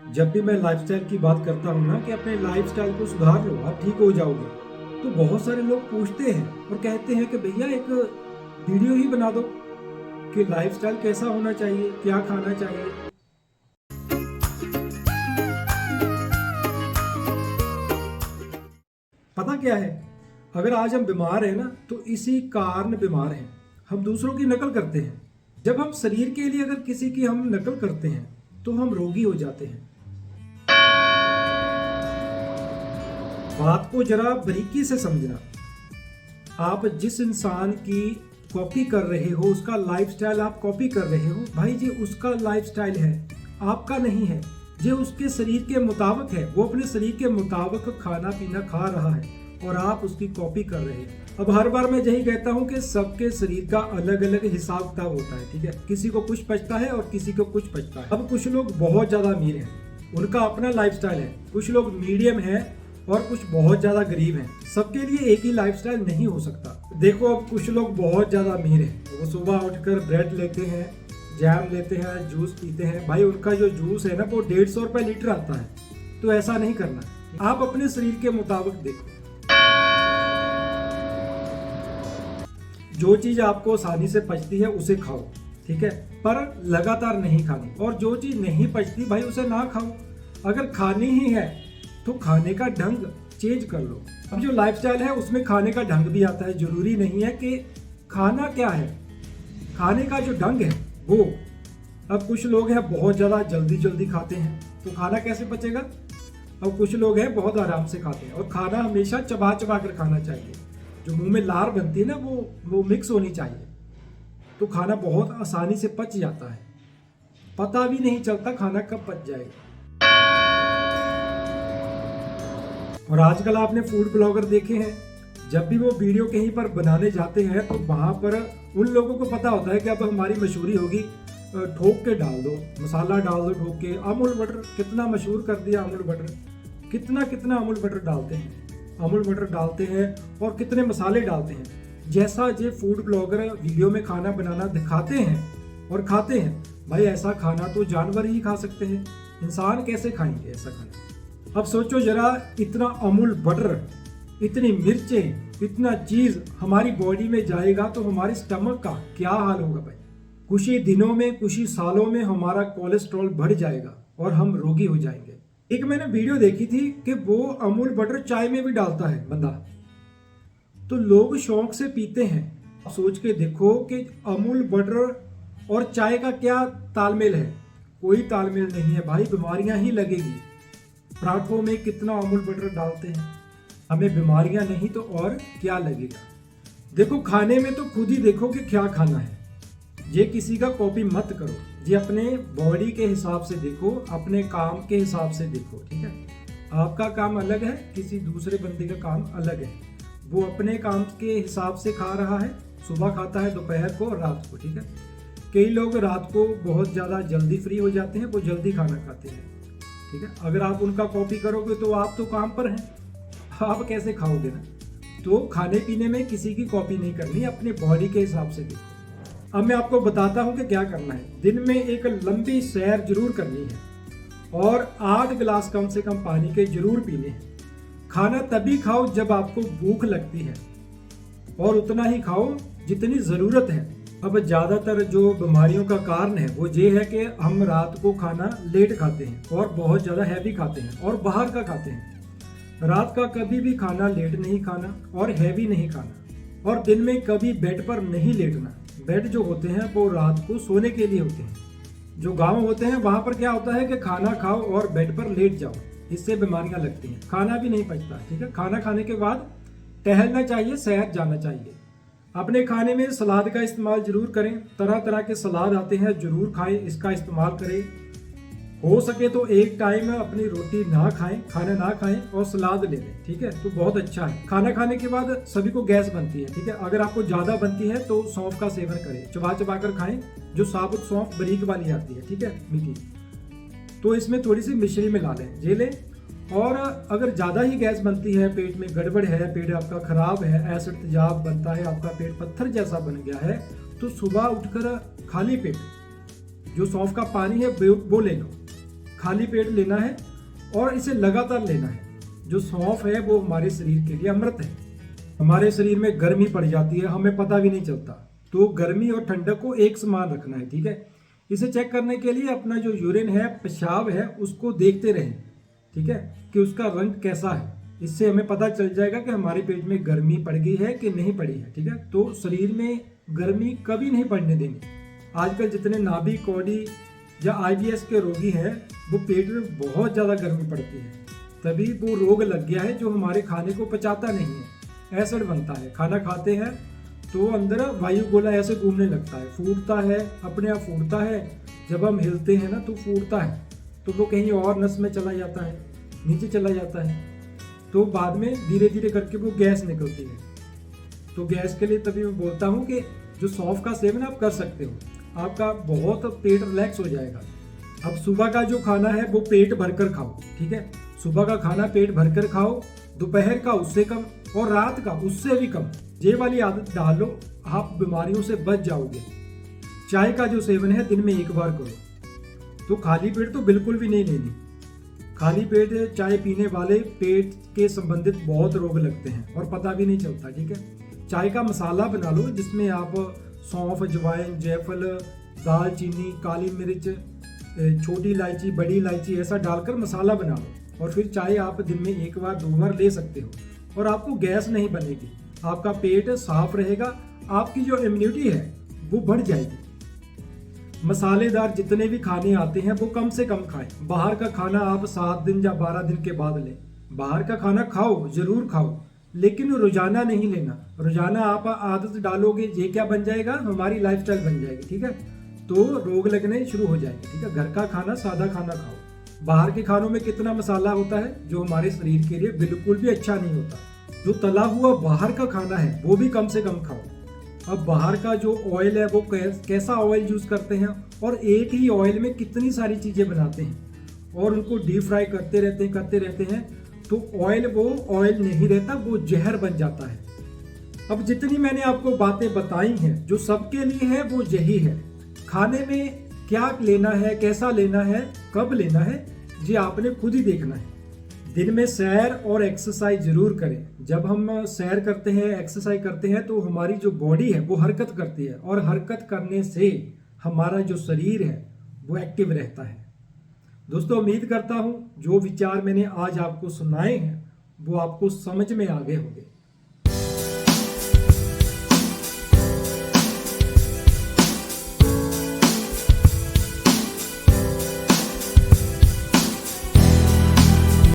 जब भी मैं लाइफस्टाइल की बात करता हूँ ना कि अपने लाइफस्टाइल को सुधार लो, आप ठीक हो जाओगे, तो बहुत सारे लोग पूछते हैं और कहते हैं कि भैया एक वीडियो ही बना दो कि लाइफस्टाइल कैसा होना चाहिए, क्या खाना चाहिए। पता क्या है, अगर आज हम बीमार हैं ना तो इसी कारण बीमार हैं। हम दूसरों की नकल करते हैं। जब हम शरीर के लिए अगर किसी की हम नकल करते हैं तो हम रोगी हो जाते हैं। बात को जरा बारीकी से समझना। आप जिस इंसान की कॉपी कर रहे हो, उसका लाइफस्टाइल आप कॉपी कर रहे हो, भाई जी उसका लाइफस्टाइल है, आपका नहीं है। ये उसके शरीर के मुताबिक है, वो अपने शरीर के मुताबिक खाना पीना खा रहा है और आप उसकी कॉपी कर रहे हैं। अब हर बार मैं यही कहता हूँ कि सबके शरीर का अलग अलग हिसाब किताब होता है, ठीक है। किसी को कुछ पचता है और किसी को कुछ पचता है। अब कुछ लोग बहुत ज्यादा अमीर हैं, उनका अपना लाइफस्टाइल है। कुछ लोग मीडियम है और कुछ बहुत ज्यादा गरीब हैं। सबके लिए एक ही लाइफस्टाइल नहीं हो सकता। देखो, अब कुछ लोग बहुत ज्यादा अमीर हैं, वो सुबह उठकर ब्रेड लेते हैं, जैम लेते हैं, जूस पीते हैं। भाई उनका जो जूस है ना वो 150 रुपए लीटर आता है। तो ऐसा नहीं करना। आप अपने शरीर के मुताबिक देखो। जो चीज आपको आसानी से पचती है उसे खाओ, ठीक है, पर लगातार नहीं खानी। और जो चीज नहीं पचती भाई उसे ना खाओ। अगर खानी ही है तो खाने का ढंग चेंज कर लो। अब जो लाइफस्टाइल है उसमें खाने का ढंग भी आता है। जरूरी नहीं है कि खाना क्या है, खाने का जो ढंग है वो। अब कुछ लोग हैं बहुत ज्यादा जल्दी जल्दी खाते हैं, तो खाना कैसे पचेगा। अब कुछ लोग हैं बहुत आराम से खाते हैं, और खाना हमेशा चबा चबा कर खाना चाहिए। जो मुंह में लार बनती है ना वो मिक्स होनी चाहिए, तो खाना बहुत आसानी से पच जाता है। पता भी नहीं चलता खाना कब पच जाएगा। और आजकल आपने फूड ब्लॉगर देखे हैं, जब भी वो वीडियो कहीं पर बनाने जाते हैं तो वहां पर उन लोगों को पता होता है कि अब हमारी मशहूरी होगी, ठोक के डाल दो, मसाला डाल दो ठोक के। अमूल बटर कितना मशहूर कर दिया, अमूल बटर कितना कितना अमूल बटर डालते हैं, अमूल बटर डालते हैं और कितने मसाले डालते हैं। जैसा ये फूड ब्लॉगर वीडियो में खाना बनाना दिखाते हैं और खाते हैं, भाई ऐसा खाना तो जानवर ही खा सकते हैं, इंसान कैसे खाएंगे ऐसा खाना। अब सोचो जरा, इतना अमूल बटर, इतनी मिर्चें, इतना चीज हमारी बॉडी में जाएगा तो हमारे स्टमक का क्या हाल होगा भाई। कुछ ही दिनों में, कुछ ही सालों में हमारा कोलेस्ट्रॉल बढ़ जाएगा और हम रोगी हो जाएंगे। एक मैंने वीडियो देखी थी कि वो अमूल बटर चाय में भी डालता है बंदा, तो लोग शौक से पीते हैं। सोच के देखो कि अमूल बटर और चाय का क्या तालमेल है। कोई तालमेल नहीं है भाई, बीमारियां ही लगेगी। पराठों में कितना अमूल बटर डालते हैं, हमें बीमारियां नहीं तो और क्या लगेगा। देखो, खाने में तो खुद ही देखो कि क्या खाना है। ये किसी का कॉपी मत करो, ये अपने बॉडी के हिसाब से देखो, अपने काम के हिसाब से देखो, ठीक है। आपका काम अलग है, किसी दूसरे बंदे का काम अलग है। वो अपने काम के हिसाब से खा रहा है, सुबह खाता है, दोपहर को और रात को, ठीक है। कई लोग रात को बहुत ज़्यादा जल्दी फ्री हो जाते हैं, वो जल्दी खाना खाते हैं, ठीक है। अगर आप उनका कॉपी करोगे तो आप तो काम पर हैं, आप कैसे खाओगे ना। तो खाने पीने में किसी की कॉपी नहीं करनी, अपने बॉडी के हिसाब से देखो। अब मैं आपको बताता हूं कि क्या करना है। दिन में एक लंबी सैर जरूर करनी है और 8 गिलास कम से कम पानी के जरूर पीने हैं। खाना तभी खाओ जब आपको भूख लगती है, और उतना ही खाओ जितनी जरूरत है। अब ज्यादातर जो बीमारियों का कारण है वो ये है कि हम रात को खाना लेट खाते हैं और बहुत ज्यादा हैवी खाते हैं और बाहर का खाते हैं। रात का कभी भी खाना लेट नहीं खाना और हैवी नहीं खाना, और दिन में कभी बेड पर नहीं लेटना। बेड जो होते हैं वो रात को सोने के लिए होते हैं। जो गांव होते हैं वहां पर क्या होता है कि खाना खाओ और बेड पर लेट जाओ, इससे बीमारियां लगती हैं, खाना भी नहीं पचता, ठीक है। खाना खाने के बाद टहलना चाहिए, सैर जाना चाहिए। अपने खाने में सलाद का इस्तेमाल जरूर करें, तरह तरह के सलाद आते हैं, जरूर खाएं, इसका इस्तेमाल करें। हो सके तो एक टाइम अपनी रोटी ना खाएं, खाना ना खाएं और सलाद ले लें, ठीक है, तो बहुत अच्छा है। खाना खाने के बाद सभी को गैस बनती है, ठीक है। अगर आपको ज्यादा बनती है तो सौंफ का सेवन करें, चबा चबा कर खाएं, जो साबुत सौंफ बारीक वाली आती है, ठीक है, मीठी। तो इसमें थोड़ी सी मिश्री मिला लें, ये लें। और अगर ज्यादा ही गैस बनती है, पेट में गड़बड़ है, पेट आपका खराब है, एसिड तेजाब बनता है, आपका पेट पत्थर जैसा बन गया है, तो सुबह उठकर खाली पेट जो सौंफ का पानी है वो ले लो, खाली पेट लेना है और इसे लगातार लेना है। जो सौंफ है वो हमारे शरीर के लिए अमृत है। हमारे शरीर में गर्मी पड़ जाती है, हमें पता भी नहीं चलता, तो गर्मी और ठंडक को एक समान रखना है, ठीक है। इसे चेक करने के लिए अपना जो यूरिन है, पेशाब है, उसको देखते रहें, ठीक है, कि उसका रंग कैसा है। इससे हमें पता चल जाएगा कि हमारे पेट में गर्मी पड़ गई है कि नहीं पड़ी है, ठीक है। तो शरीर में गर्मी कभी नहीं पड़ने देनी। आजकल जितने नाभि कौड़ी या IBS के रोगी हैं, वो पेट में बहुत ज़्यादा गर्मी पड़ती है, तभी वो रोग लग गया है जो हमारे खाने को पचाता नहीं है। एसिड बनता है, खाना खाते हैं तो अंदर वायु गोला ऐसे घूमने लगता है, फूटता है, अपने आप फूटता है। जब हम हिलते हैं ना तो फूटता है, तो वो कहीं और नस में चला जाता है, नीचे चला जाता है, तो बाद में धीरे धीरे करके वो गैस निकलती है। तो गैस के लिए तभी मैं बोलता हूँ कि जो सौंफ का सेवन आप कर सकते हो, आपका बहुत पेट रिलैक्स हो जाएगा। अब सुबह का जो खाना है वो पेट भरकर खाओ, ठीक है। सुबह का खाना पेट भरकर खाओ, दोपहर का उससे कम और रात का उससे भी कम। ये वाली आदत डालो, आप बीमारियों से बच जाओगे। चाय का जो सेवन है दिन में एक बार करो। तो खाली पेट तो बिल्कुल भी नहीं लेनी। खाली पेट चाय पीने वाले पेट के संबंधित बहुत रोग लगते हैं और पता भी नहीं चलता, ठीक है। चाय का मसाला बना लो जिसमें आप सौंफ, अजवाइन, जायफल, दालचीनी, काली मिर्च, छोटी इलायची, बड़ी इलायची ऐसा डालकर मसाला बना लो और फिर चाय आप दिन में एक बार 2 बार ले सकते हो और आपको गैस नहीं बनेगी, आपका पेट साफ रहेगा, आपकी जो इम्यूनिटी है वो बढ़ जाएगी। मसालेदार जितने भी खाने आते हैं वो कम से कम खाएं। बाहर का खाना आप 7 दिन या 12 दिन के बाद लें। बाहर का खाना खाओ, जरूर खाओ, लेकिन रोजाना नहीं लेना। रोजाना आप आदत डालोगे, ये क्या बन जाएगा, हमारी लाइफस्टाइल बन जाएगी, ठीक है। तो रोग लगने शुरू हो जाएंगे, ठीक है। घर का खाना, सादा खाना खाओ। बाहर के खानों में कितना मसाला होता है जो हमारे शरीर के लिए बिल्कुल भी अच्छा नहीं होता। जो तला हुआ बाहर का खाना है वो भी कम से कम खाओ। अब बाहर का जो ऑयल है वो कैसा ऑयल यूज करते हैं और एक ही ऑयल में कितनी सारी चीजें बनाते हैं और उनको डीप फ्राई करते रहते हैं, तो ऑयल वो ऑयल नहीं रहता, वो जहर बन जाता है। अब जितनी मैंने आपको बातें बताई हैं जो सबके लिए है वो यही है। खाने में क्या लेना है, कैसा लेना है, कब लेना है, ये आपने खुद ही देखना है। दिन में सैर और एक्सरसाइज जरूर करें। जब हम सैर करते हैं, एक्सरसाइज करते हैं तो हमारी जो बॉडी है वो हरकत करती है और हरकत करने से हमारा जो शरीर है वो एक्टिव रहता है। दोस्तों, उम्मीद करता हूँ जो विचार मैंने आज आपको सुनाए हैं वो आपको समझ में आ गए होंगे।